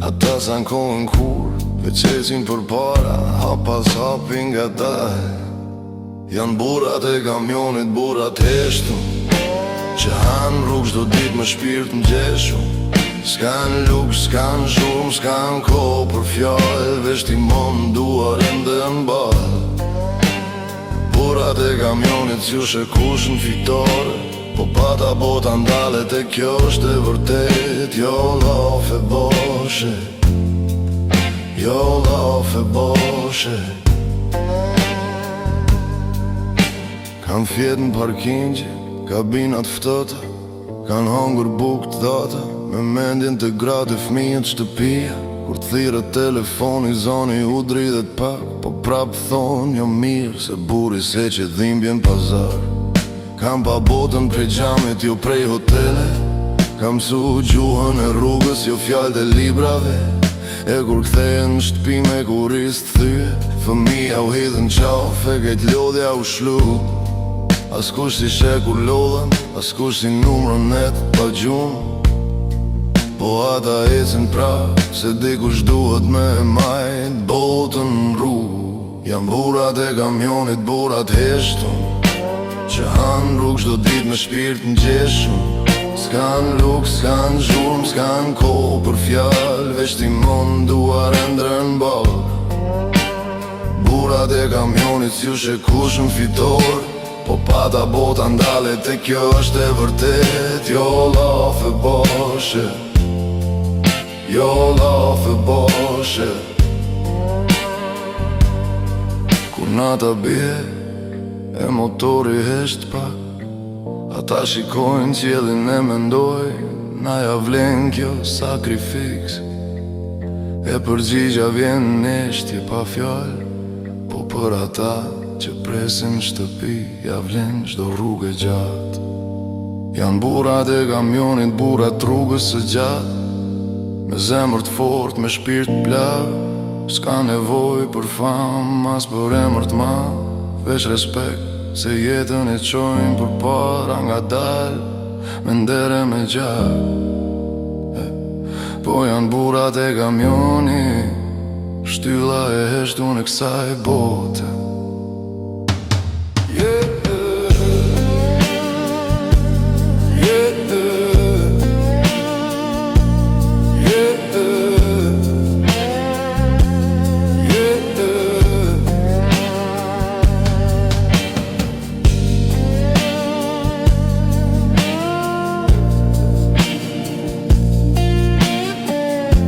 Ata s'ankohen kur veqesin për para, hap pas hapin nga dal. Janë burat e kamionit, burat heshtun, që han rrug çdo dit me shpirt m'gjeshun. S'kan luk, s'kan zhurm, s'kan kohë për fjallë, veç ti mon duar ende n'ball. Burat e kamionit s'ju kush në fitore, po pata bota ndalet e kjo është e vërtet. Jo lafe boshe, jo lafe boshe. Kam fjet në parkingje, kabinat ftota, kan hangur buk të data, me mendjen të gratë e fëmijët shtëpia. Kur t'thirët telefoni, zoni u dridhet pak, po prap thonë jo mirë, se buri se që dhimbjen pazar. Kam pa botën prej gjamit, jo prej hotele, kam su gjuhën e rrugës, jo fjallët e librave. E kur kthejen në shtëpi me kuris t'thyje, fëmija u hidhen qafe, kejt lodhja u shlu. As kush si she kur lodhen, as kush si numrën net pa gjumë. Po ata ecin prap, se dikush duhet me majt botën rrugë. Jam burat e kamionit, burat heshtun, që han rrug çdo dit me shpirt m'gjeshun. S'kan luk, s'kan zhurm, s'kan kohë për fjallë, veç ti mon duar endre n'ball. Burat e kamionit s'ju kush në fitore, po pata bota ndalet e kjo është e vërtet. Jo lafe boshe, jo lafe boshe. Kur nata bie e motori hesht pak, ata shikojnë qiellin e mendojnë, na ja vlen kjo sakrifiks. E përgjigja vjen neshtje pa fjallë, po për ata që presin shtëpi, ja vlen çdo rrugë e gjatë. Janë burat e kamionit, burat rrugës së gjatë, me zemër t'fort, me shpirt plak. S'ka nevoj për fam, as për emër t'madh, veç respekt, se jetën e qojnë për para nga dal, me ndere me gjak. Po janë burat e kamionit, shtylla e heshtun e kësaj bote.